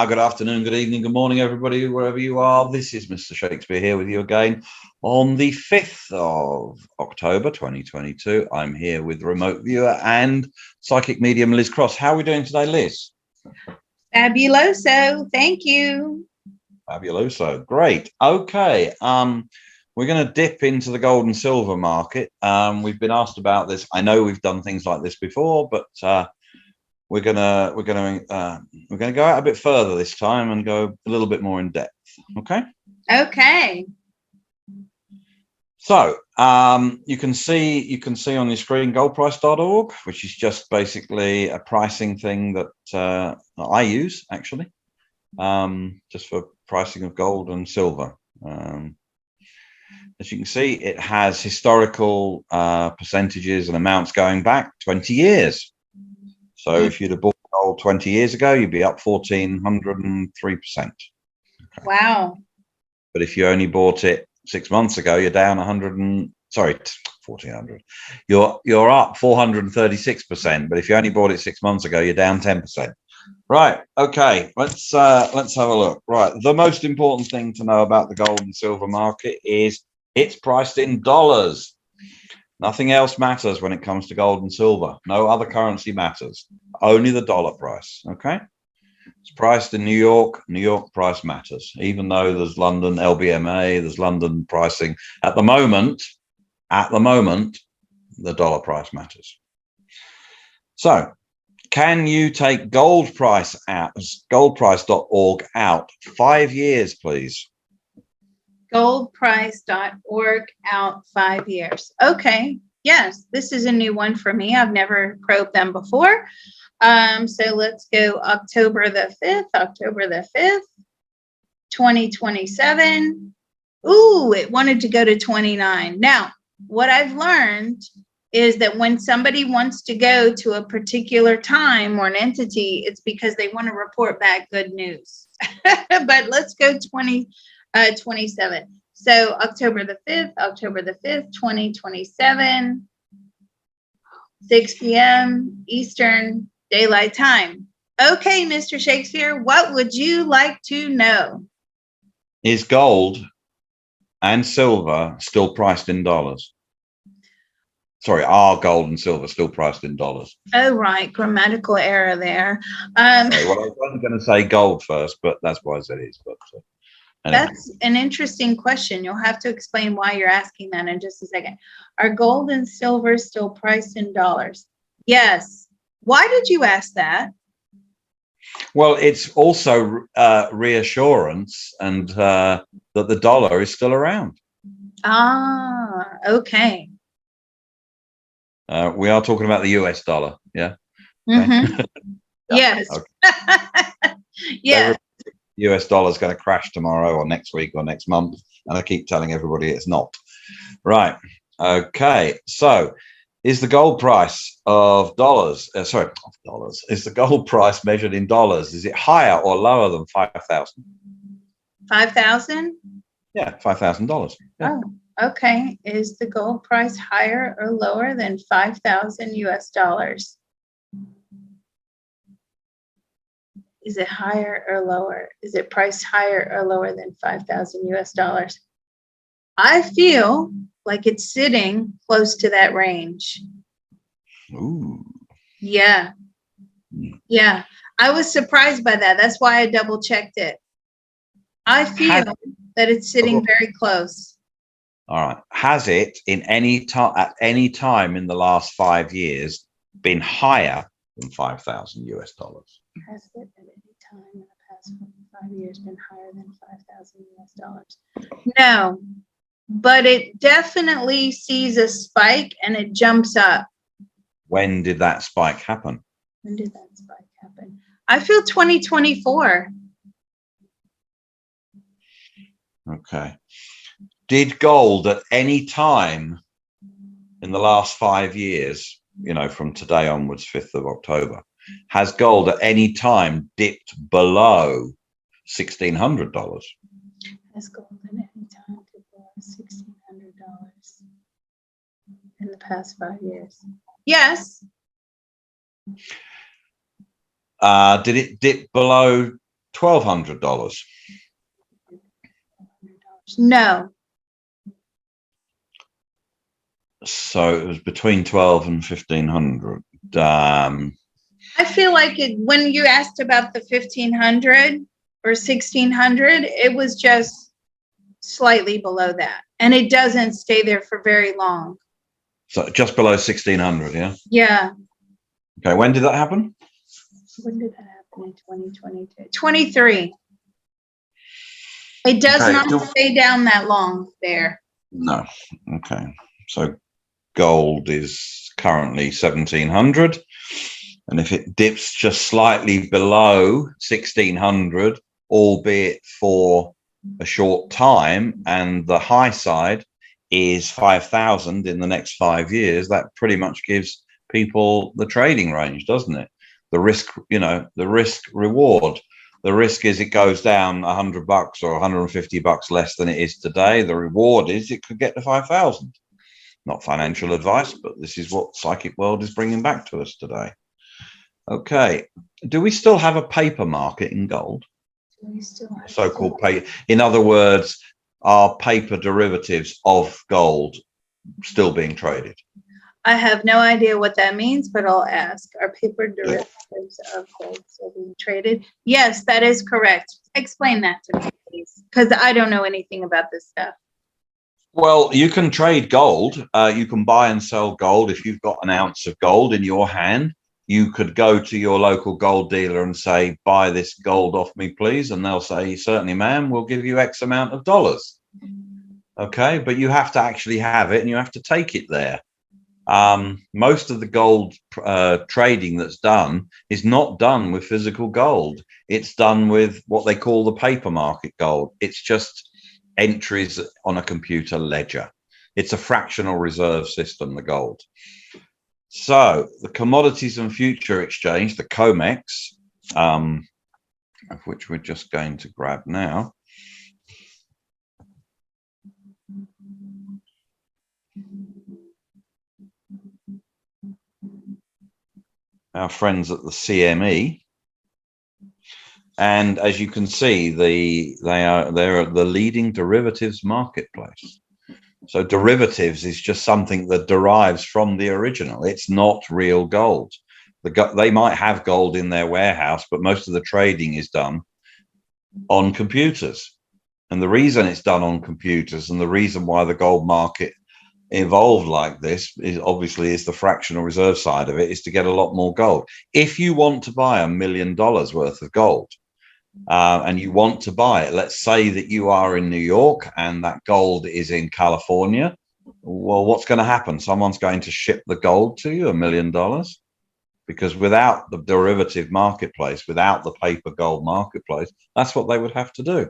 Good afternoon, good evening, good morning, everybody, wherever you are. This is Mr. Shakespeare here with you again on the 5th of October, 2022. I'm here with remote viewer and psychic medium Liz Cross. How are we doing today, Liz? Fabuloso. Thank you. Fabuloso. Great. Okay. We're going to dip into the gold and silver market. We've been asked about this. I know we've done things like this before, but we're gonna go out a bit further this time and go a little bit more in depth. Okay. Okay. So you can see on your screen goldprice.org, which is just basically a pricing thing that I use actually, just for pricing of gold and silver. As you can see, it has historical percentages and amounts going back 20 years. So if you'd have bought gold 20 years ago, you'd be up 1,403%. Wow. But if you only bought it 6 months ago, you're down 1,400. You're up 436%. But if you only bought it 6 months ago, you're down 10%. Right. Okay. Let's have a look. Right. The most important thing to know about the gold and silver market is it's priced in dollars. Nothing else matters when it comes to gold and silver. No other currency matters. Only the dollar price. Okay. It's priced in New York. New York price matters, even though there's London LBMA, there's London pricing. At the moment, the dollar price matters. So, can you take goldprice.org out 5 years, please? Goldprice.org out 5 years. Okay. Yes, this is a new one for me. I've never probed them before. So let's go October the 5th, 2027. Ooh, it wanted to go to 29. Now, what I've learned is that when somebody wants to go to a particular time or an entity, it's because they want to report back good news. But let's go 27. So October the 5th, 2027, 6 p.m. Eastern Daylight Time. Okay, Mr. Shakespeare, what would you like to know? Is gold and silver still priced in dollars? Sorry, are gold and silver still priced in dollars? Oh, right. Grammatical error there. Sorry, well, I was only going to say gold first, but that's why I said it is. But anyway. That's an interesting question. You'll have to explain why you're asking that in just a second. Are gold and silver still priced in dollars? Yes. Why did you ask that? Well, it's also reassurance and that the dollar is still around. Ah, okay. We are talking about the US dollar, yeah? Mm-hmm. Yeah. Yes. Okay. Yeah. US dollar is going to crash tomorrow or next week or next month, and I keep telling everybody it's not. Right. Okay. So, is the gold price of dollars? Is the gold price measured in dollars? Is it higher or lower than 5,000? 5,000? Yeah, $5,000. Yeah. Oh, okay. Is the gold price higher or lower than 5,000 US dollars? Is it higher or lower? Is it priced higher or lower than 5,000 US dollars? I feel like it's sitting close to that range. Ooh. Yeah. Yeah. I was surprised by that. That's why I double checked it. I feel that it's sitting very close. All right. Has it at any time in the last 5 years been higher than 5,000 US dollars? Has it at any time in the past 5 years been higher than 5,000 US dollars? No, but it definitely sees a spike and it jumps up. When did that spike happen? When did that spike happen? I feel 2024. Okay. Did gold at any time in the last 5 years, from today onwards, 5th of October, Has gold at any time dipped below $1,600? Has gold at any time dipped below $1,600 in the past 5 years? Yes. Did it dip below $1,200? No. So it was between 12 and 1,500. I feel like when you asked about the 1,500 or 1,600, it was just slightly below that. And it doesn't stay there for very long. So just below 1,600, yeah? Yeah. Okay, when did that happen? When did that happen in 2022? 23. It does not stay down that long there. No. Okay. So gold is currently 1,700. And if it dips just slightly below 1,600, albeit for a short time, and the high side is 5,000 in the next 5 years, that pretty much gives people the trading range, doesn't it? The risk, the risk reward. The risk is it goes down $100 or $150 less than it is today. The reward is it could get to 5,000. Not financial advice, but this is what Psychic World is bringing back to us today. Okay. Do we still have a paper market in gold? So-called paper. In other words, are paper derivatives of gold still being traded? I have no idea what that means, but I'll ask. Are paper derivatives of gold still being traded? Yes, that is correct. Explain that to me, please, because I don't know anything about this stuff. Well, you can trade gold. You can buy and sell gold. If you've got an ounce of gold in your hand, you could go to your local gold dealer and say, buy this gold off me, please. And they'll say, certainly, ma'am, we'll give you X amount of dollars. Okay, but you have to actually have it and you have to take it there. Most of the gold trading that's done is not done with physical gold. It's done with what they call the paper market gold. It's just entries on a computer ledger. It's a fractional reserve system, the gold. So the Commodities and Future Exchange, the COMEX, of which we're just going to grab now. Our friends at the CME, and as you can see, they're the leading derivatives marketplace. So derivatives is just something that derives from the original. It's not real gold. They might have gold in their warehouse, but most of the trading is done on computers. And the reason it's done on computers, and the reason why the gold market evolved like this, is obviously the fractional reserve side of it, is to get a lot more gold. If you want to buy $1 million worth of gold, and you want to buy it, let's say that you are in New York and that gold is in California, well, what's going to happen? Someone's going to ship the gold to you, $1 million, because without the derivative marketplace, without the paper gold marketplace, that's what they would have to do.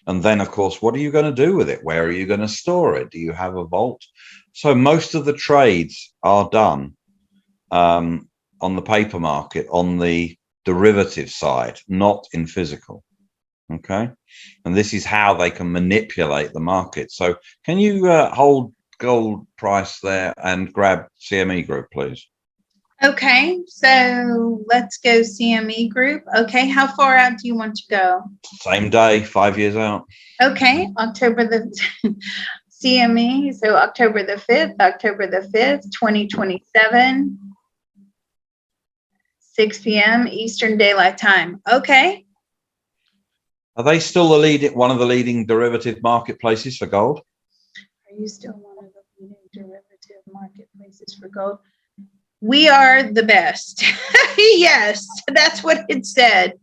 And then, of course, what are you going to do with it? Where are you going to store it? Do you have a vault? So most of the trades are done on the paper market, on the derivative side, not in physical. Okay. And this is how they can manipulate the market. So can you hold gold price there and grab CME Group, please? Okay, so let's go CME Group. Okay, how far out do you want to go? Same day, 5 years out. Okay, October the CME, so October the 5th, 2027, 6 p.m. Eastern Daylight Time. Okay. Are they still one of the leading derivative marketplaces for gold? Are you still one of the leading derivative marketplaces for gold? We are the best. Yes, that's what it said.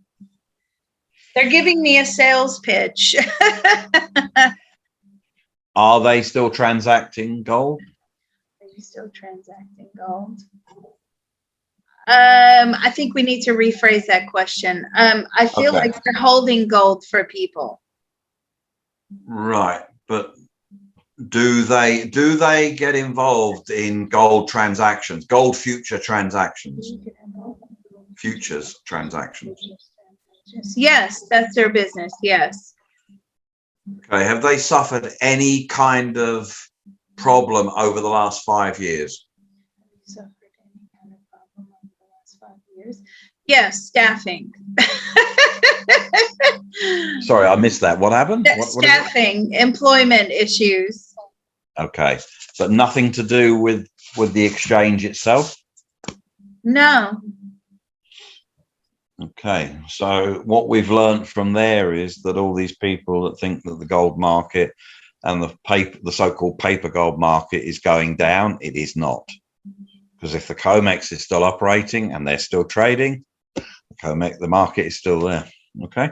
They're giving me a sales pitch. Are they still transacting gold? Are you still transacting gold? I think we need to rephrase that question. I feel like they're holding gold for people. Right, but do they get involved in gold transactions, gold future transactions? futures transactions. Yes, that's their business. Yes. Okay. Have they suffered any kind of problem over the last 5 years? Suffered any kind of problem over the last 5 years? Yes, staffing. Sorry, I missed that. What happened? What is it? Staffing, employment issues. Okay, but nothing to do with the exchange itself. No. Okay, so what we've learned from there is that all these people that think that the gold market and the so-called paper gold market is going down, it is not. Because if the COMEX is still operating and they're still trading, the market is still there. Okay.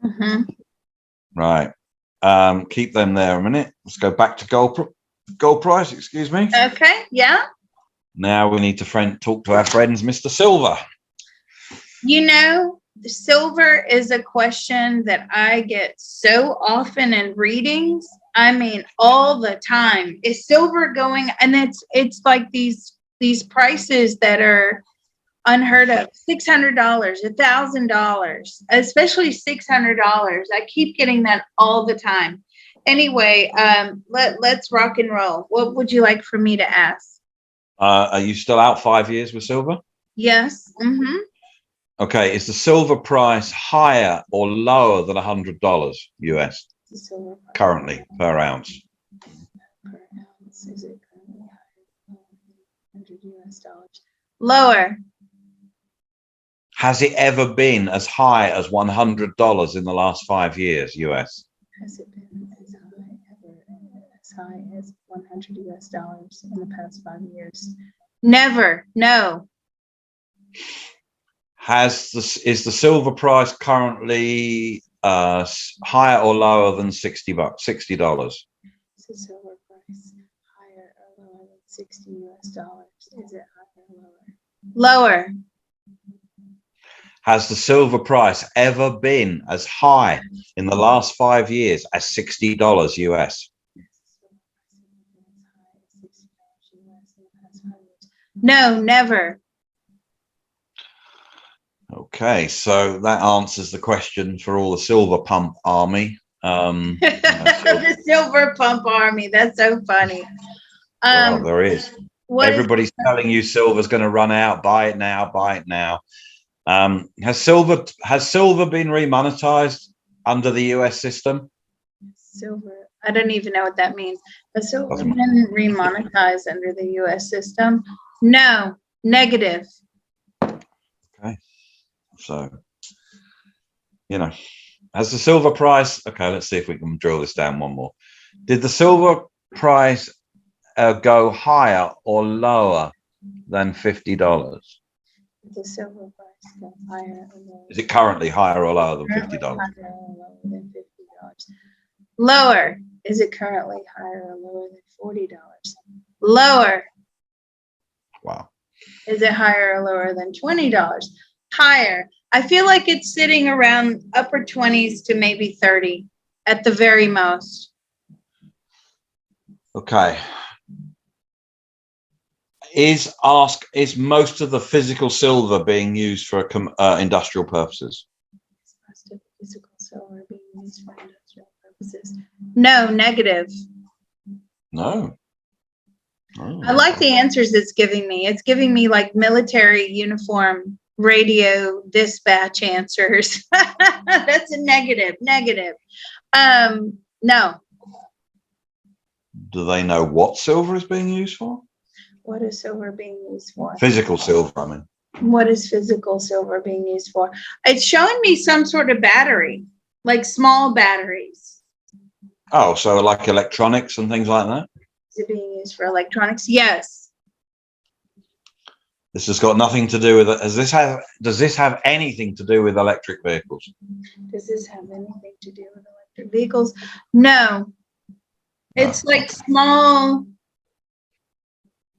Mm-hmm. Right. Keep them there a minute. Let's go back to gold price. Excuse me. Okay. Yeah. Now we need to talk to our friends, Mr. Silver. You know, silver is a question that I get so often in readings. I mean, all the time. Is silver going? And it's like these prices that are unheard of. $600, $1,000, especially $600. I keep getting that all the time. Anyway, let's rock and roll. What would you like for me to ask? Are you still out 5 years with silver? Yes. Mm-hmm. Okay. Is the silver price higher or lower than $100 US currently per ounce? Per ounce, is it currently higher than $100 US? Lower. Has it ever been as high as $100 in the last 5 years US? Has it been as high as $100 US in the past 5 years? Never. No. Is the silver price currently higher or lower than $60? $60. Is the silver price higher or lower than $60 US? Is it higher or lower? Lower. Has the silver price ever been as high in the last 5 years as $60 US? No, never. Okay, so that answers the question for all the silver pump army. The silver pump army. That's so funny. Well, there is. Everybody's telling you silver's going to run out. Buy it now. Buy it now. Has silver been remonetized under the US system? Silver. I don't even know what that means. Has silver been remonetized under the US system? No. Negative. Okay. So, has the silver price, okay, let's see if we can drill this down one more. Did the silver price go higher or lower than $50? The silver price go higher or lower? Is it currently higher or lower than $50? Higher or lower than $50. Lower. Is it currently higher or lower than $40? Lower. Wow. Is it higher or lower than $20? Higher. I feel like it's sitting around upper 20s to maybe 30 at the very most. Okay. Is most of the physical silver being used for industrial purposes? Is most of the physical silver being used for industrial purposes? No, negative. No. Oh. I like the answers it's giving me. It's giving me like military uniform radio dispatch answers. That's a negative. Negative. No. Do they know what silver is being used for? What is silver being used for? Physical silver, I mean. What is physical silver being used for? It's showing me some sort of battery, like small batteries. Oh, so like electronics and things like that? Is it being used for electronics? Yes. This has got nothing to do with it. Does this have anything to do with electric vehicles? Does this have anything to do with electric vehicles? No. It's like small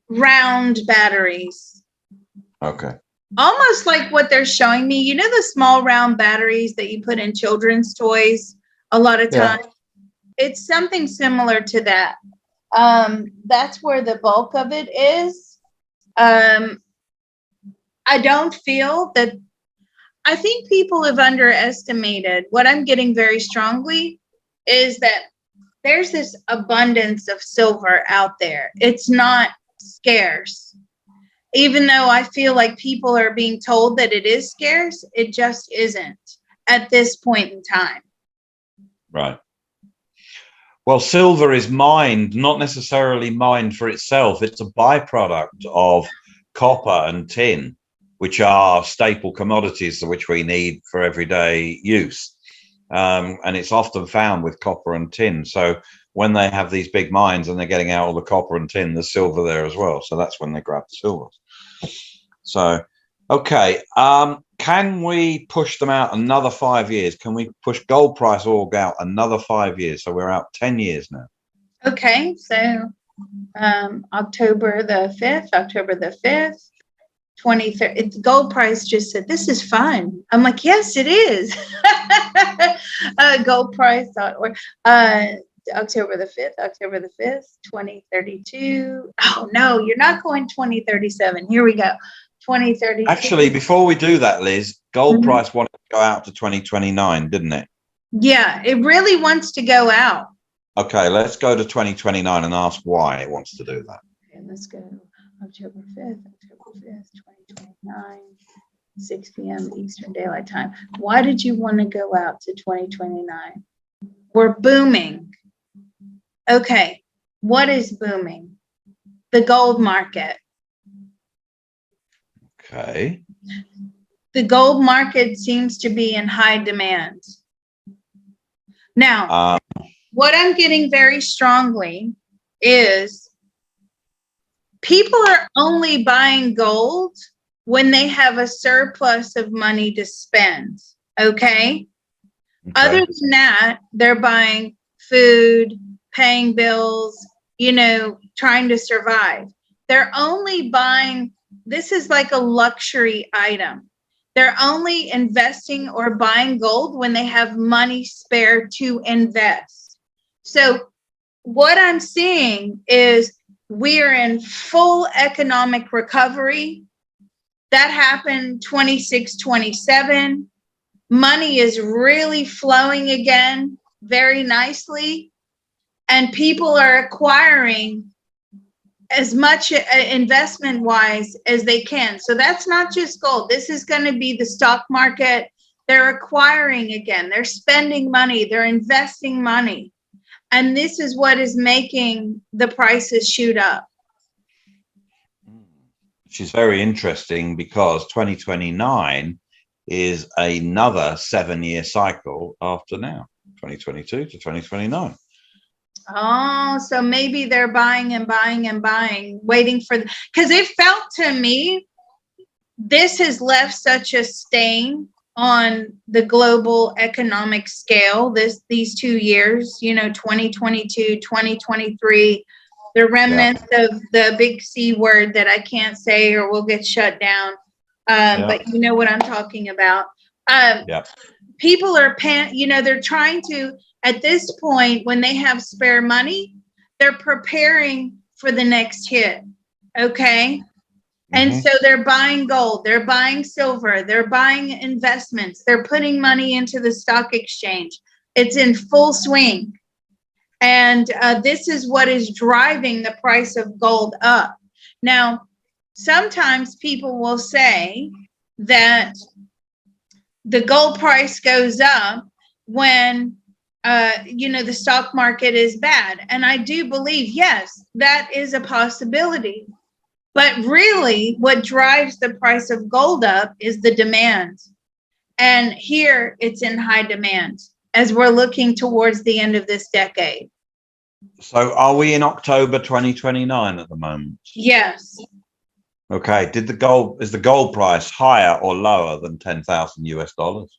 round batteries. Okay. Almost like what they're showing me. You know the small round batteries that you put in children's toys a lot of times? Yeah. It's something similar to that. That's where the bulk of it is. I don't feel that, I think people have underestimated. What I'm getting very strongly is that there's this abundance of silver out there. It's not scarce. Even though I feel like people are being told that it is scarce, it just isn't at this point in time. Right. Well, silver is mined, not necessarily mined for itself. It's a byproduct of copper and tin, which are staple commodities which we need for everyday use. And it's often found with copper and tin. So when they have these big mines and they're getting out all the copper and tin, there's silver there as well. So that's when they grab the silver. So, okay. Can we push them out another 5 years? Can we push gold price org out another 5 years? So we're out 10 years now. Okay, so October the 5th, 23rd, the gold price just said, this is fun. I'm like, yes, it is. Goldprice.org. October the 5th, 2032. Oh, no, you're not going 2037. Here we go. 2032. Actually, before we do that, Liz, gold price wanted to go out to 2029, didn't it? Yeah, it really wants to go out. Okay, let's go to 2029 and ask why it wants to do that. Okay, let's go October 5th, 2029, 6 p.m. Eastern Daylight Time. Why did you want to go out to 2029? We're booming. Okay, what is booming? The gold market. Okay. The gold market seems to be in high demand. Now, what I'm getting very strongly is people are only buying gold when they have a surplus of money to spend. Okay? Other than that, they're buying food, paying bills, trying to survive. They're only buying, this is like a luxury item. They're only investing or buying gold when they have money spare to invest. So what I'm seeing is we are in full economic recovery. That happened 26, 27. Money is really flowing again very nicely. And people are acquiring as much investment wise as they can. So that's not just gold. This is going to be the stock market. They're acquiring again. They're spending money. They're investing money. And this is what is making the prices shoot up. Which is very interesting because 2029 is another 7-year cycle after now, 2022 to 2029. Oh, so maybe they're buying and buying and buying, waiting for, because it felt to me, this has left such a stain on the global economic scale, these 2 years, 2022, 2023, the remnants of the big C word that I can't say or we'll get shut down. But you know what I'm talking about. People are, they're trying to, at this point, when they have spare money, they're preparing for the next hit. Okay. And so they're buying gold, they're buying silver, they're buying investments, they're putting money into the stock exchange. It's in full swing. And this is what is driving the price of gold up. Now, sometimes people will say that the gold price goes up when the stock market is bad. And I do believe, yes, that is a possibility. But really, what drives the price of gold up is the demand. And here it's in high demand as we're looking towards the end of this decade. So are we in October 2029 at the moment? Yes. Okay. Is the gold price higher or lower than 10,000 US dollars?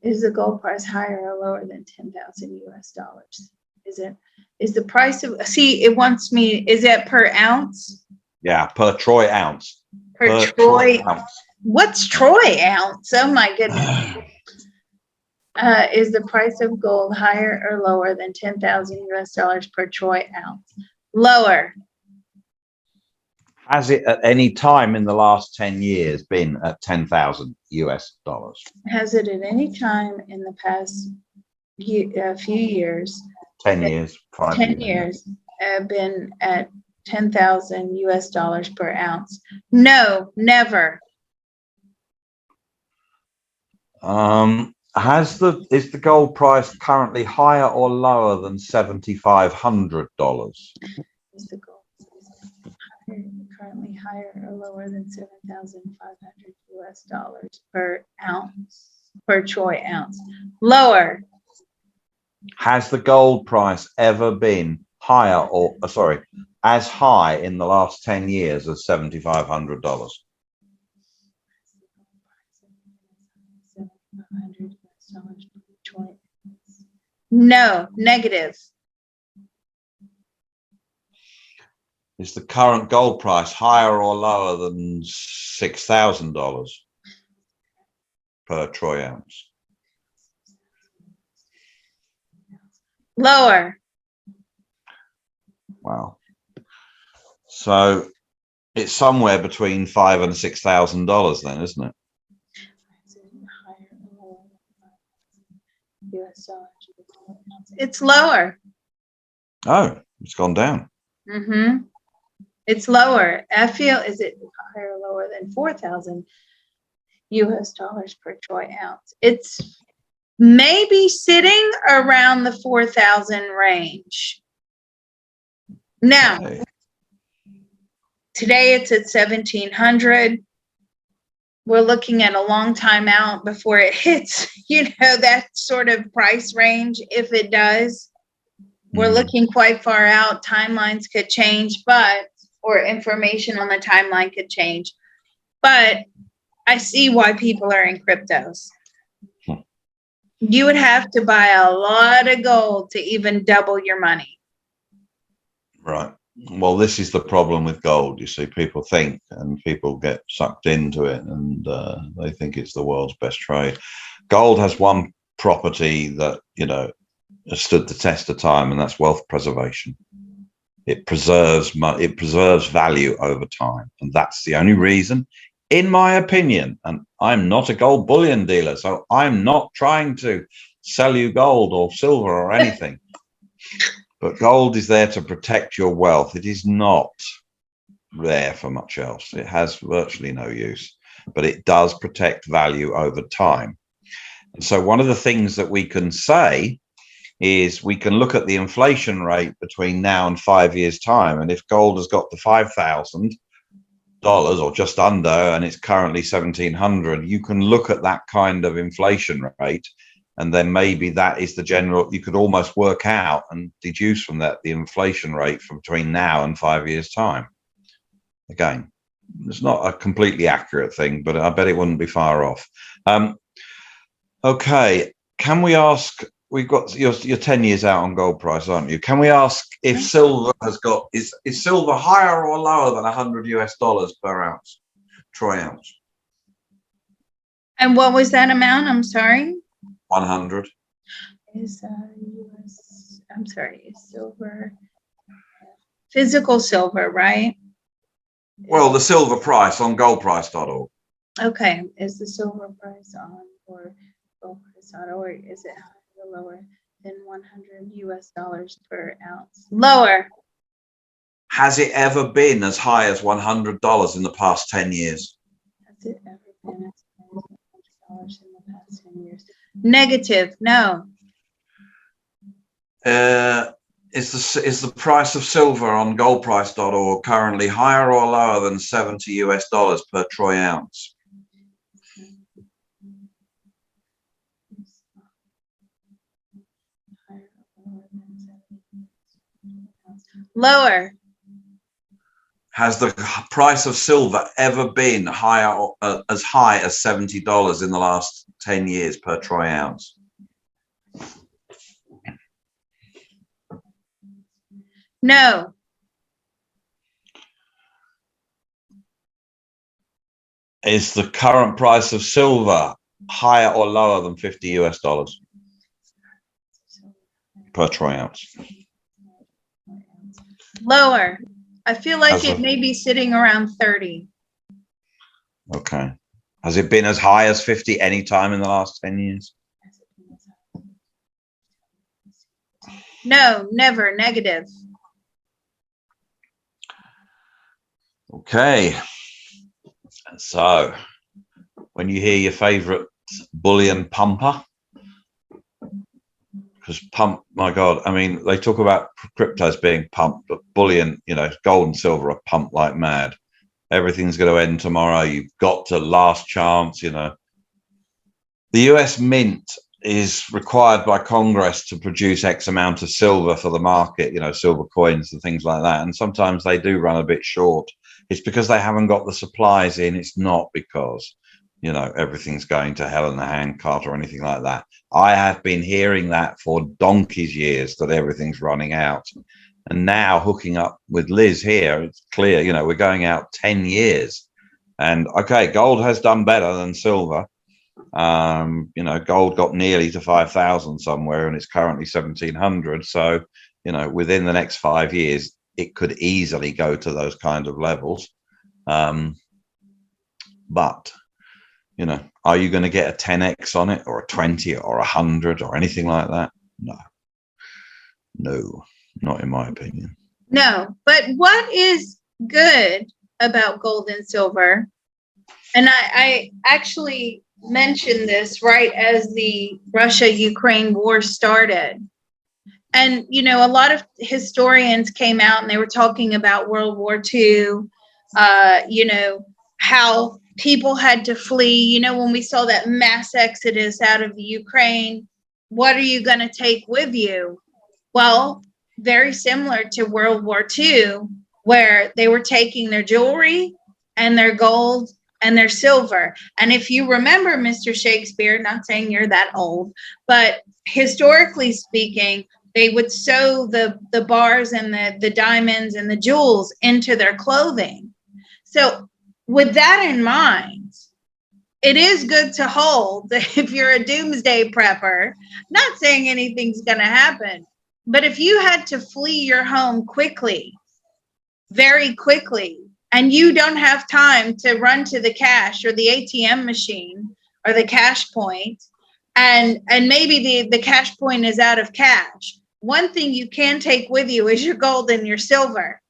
Is the gold price higher or lower than 10,000 US dollars? Is the price of, it wants me, is it per ounce? Yeah, per troy ounce. Per troy ounce. What's troy ounce? Oh my goodness. Is the price of gold higher or lower than 10,000 US dollars per troy ounce? Lower. Has it at any time in the last 10 years been at 10,000 US dollars? Has it at any time in the past few years, 10 years, 5 10 years. years, been at 10,000 US dollars per ounce? No, never. Is the gold price currently higher or lower than $7,500? Is the gold currently higher or lower than 7,500 US dollars per ounce, per troy ounce? Lower. Has the gold price ever been higher or as high in the last 10 years as $7,500? No, negative. Is the current gold price higher or lower than $6,000 per troy ounce? Lower. Wow. So it's somewhere between $5,000 and $6,000 then, isn't it? It's lower. Oh, it's gone down. Mm-hmm. It's lower. I feel, is it higher or lower than 4,000 US dollars per troy ounce? It's maybe sitting around the 4,000 range. Now, Okay. today it's at 1,700. We're looking at a long time out before it hits, that sort of price range. If it does, we're looking quite far out. Timelines could change, or information on the timeline could change. But I see why people are in cryptos. You would have to buy a lot of gold to even double your money. Right. Well, this is the problem with gold. You see, people think and people get sucked into it and they think it's the world's best trade. Gold has one property that, has stood the test of time, and that's wealth preservation. It preserves value over time. And that's the only reason, in my opinion, and I'm not a gold bullion dealer, so I'm not trying to sell you gold or silver or anything. But gold is there to protect your wealth. It is not there for much else. It has virtually no use, but it does protect value over time. And so one of the things that we can say is we can look at the inflation rate between now and 5 years' time. And if gold has got to $5,000 or just under, and it's currently 1,700, you can look at that kind of inflation rate. And then maybe that is the general, you could almost work out and deduce from that the inflation rate from between now and 5 years' time. Again, it's not a completely accurate thing, but I bet it wouldn't be far off. Okay, can we ask, we've got, you're 10 years out on gold price, aren't you? Can we ask if silver is silver higher or lower than 100 US dollars per ounce, troy ounce? And what was that amount? I'm sorry. 100 is US, I'm sorry, is silver, physical silver, right? Well, the silver price on goldprice.org. Okay, is the silver price on or goldprice.org, is it higher or lower than 100 US dollars per ounce? Lower. Has it ever been as high as $100 in the past 10 years? Has it ever been as high as $100 in the past 10 years? Negative, no. Is the price of silver on goldprice.org currently higher or lower than 70 US dollars per troy ounce? Lower. Has the price of silver ever been higher or as high as $70 in the last 10 years per troy ounce? No. Is the current price of silver higher or lower than 50 US dollars per troy ounce? Lower. I feel like it may be sitting around 30. Okay. Has it been as high as 50 any time in the last 10 years? No, never. Negative. Okay. So when you hear your favorite bullion pumper, because pump, my God, I mean, they talk about cryptos being pumped, but bullion, you know, gold and silver are pumped like mad. Everything's going to end tomorrow. You've got to last chance, you know. The US Mint is required by Congress to produce X amount of silver for the market, you know, silver coins and things like that. And sometimes they do run a bit short. It's because they haven't got the supplies in. It's not because, you know, everything's going to hell in a handcart or anything like that. I have been hearing that for donkey's years, that everything's running out. And now hooking up with Liz here, it's clear, you know, we're going out 10 years. And okay, gold has done better than silver. You know, gold got nearly to 5,000 somewhere, and it's currently 1,700. So, you know, within the next 5 years, it could easily go to those kind of levels. But, you know, are you going to get a 10x on it, or a 20 or 100 or anything like that? No, not in my opinion. No, but what is good about gold and silver, and I actually mentioned this right as the Russia-Ukraine war started. And, you know, a lot of historians came out and they were talking about World War II, you know, how people had to flee. You know, when we saw that mass exodus out of the Ukraine, what are you going to take with you? Well, very similar to World War II, where they were taking their jewelry and their gold and their silver. And if you remember, Mr. Shakespeare, not saying you're that old, but historically speaking, they would sew the bars and the diamonds and the jewels into their clothing. So with that in mind, it is good to hold if you're a doomsday prepper. Not saying anything's going to happen, but if you had to flee your home quickly, very quickly, and you don't have time to run to the cash or the ATM machine or the cash point, and maybe the cash point is out of cash, one thing you can take with you is your gold and your silver.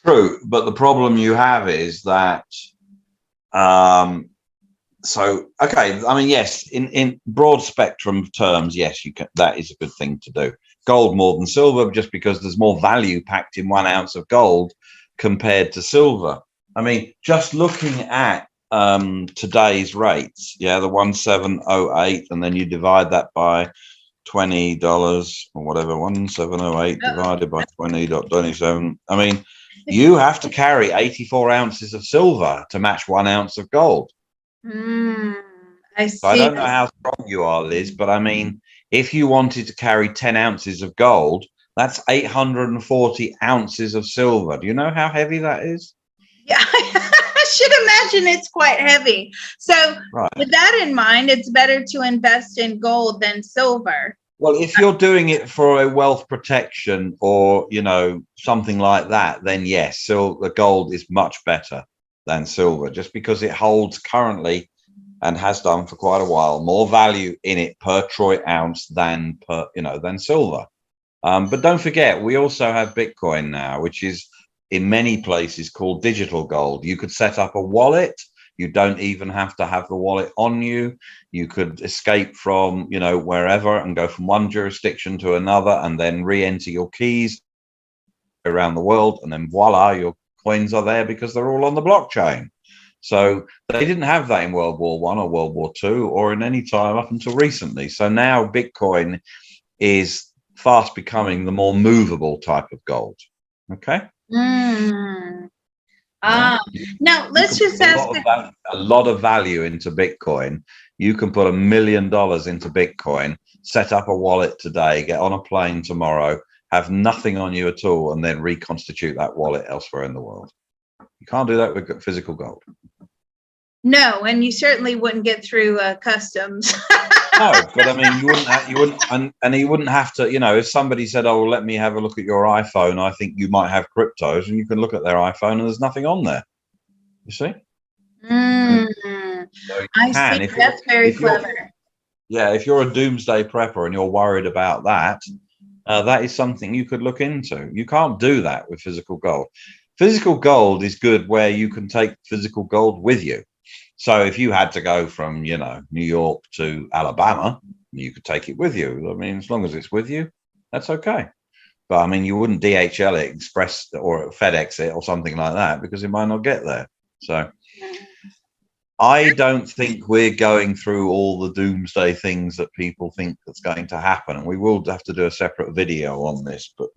True, but the problem you have is that so okay, I mean, yes, in broad spectrum terms, yes, you can, that is a good thing to do. Gold more than silver, just because there's more value packed in 1 ounce of gold compared to silver. I mean, just looking at today's rates, yeah, the 1708, and then you divide that by $20 or whatever, 1708 divided by 20.27. I mean, you have to carry 84 ounces of silver to match 1 ounce of gold. I see. So I don't know how strong you are, Liz, but I mean, if you wanted to carry 10 ounces of gold, that's 840 ounces of silver. Do you know how heavy that is? Yeah, I should imagine it's quite heavy. So right. With that in mind, it's better to invest in gold than silver. Well, if you're doing it for a wealth protection or, you know, something like that, then yes, so the gold is much better than silver, just because it holds currently, and has done for quite a while, more value in it per troy ounce than than silver. But don't forget, we also have Bitcoin now, which is in many places called digital gold. You could set up a wallet. You don't even have to have the wallet on you. You could escape from, you know, wherever and go from one jurisdiction to another and then re-enter your keys around the world. And then voila, your coins are there because they're all on the blockchain. So they didn't have that in World War I or World War II or in any time up until recently. So now Bitcoin is fast becoming the more movable type of gold. Okay. Now let's just ask a lot of value into Bitcoin. You can put $1 million into Bitcoin, set up a wallet today, get on a plane tomorrow, have nothing on you at all, and then reconstitute that wallet elsewhere in the world. You can't do that with physical gold. No, and you certainly wouldn't get through customs. No, but I mean, you wouldn't, and you wouldn't have to, if somebody said, oh, well, let me have a look at your iPhone, I think you might have cryptos, and you can look at their iPhone and there's nothing on there. You see? Mm, So you I can, see. That's very clever. Yeah, if you're a doomsday prepper and you're worried about that, that is something you could look into. You can't do that with physical gold. Physical gold is good where you can take physical gold with you. So if you had to go from, New York to Alabama, you could take it with you. I mean, as long as it's with you, that's okay. But I mean, you wouldn't DHL it, Express or FedEx it or something like that because it might not get there. So I don't think we're going through all the doomsday things that people think that's going to happen. And we will have to do a separate video on this. But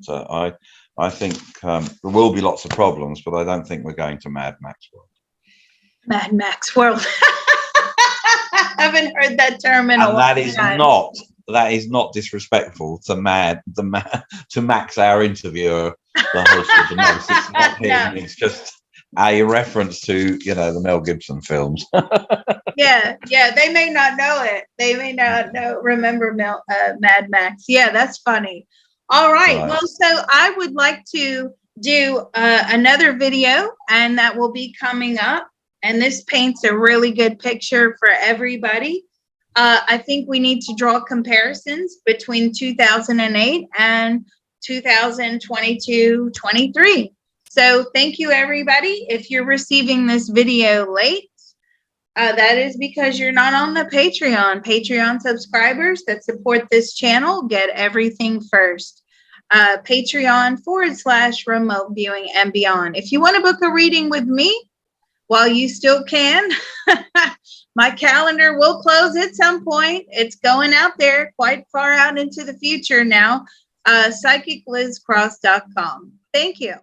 I think there will be lots of problems, but I don't think we're going to Mad Max World. Mad Max World. I haven't heard that term in a long time. That is not disrespectful to Max, our interviewer, the host of the most. It's not him. No. It's just a reference to the Mel Gibson films. yeah, they may not know it. They may not remember Mad Max. Yeah, that's funny. All right. Well, so I would like to do another video, and that will be coming up. And this paints a really good picture for everybody. I think we need to draw comparisons between 2008 and 2022-23. So thank you, everybody. If you're receiving this video late, that is because you're not on the Patreon. Patreon subscribers that support this channel get everything first. Patreon.com/remote viewing and beyond. If you want to book a reading with me, while you still can, my calendar will close at some point. It's going out there quite far out into the future now. PsychicLizCross.com. Thank you.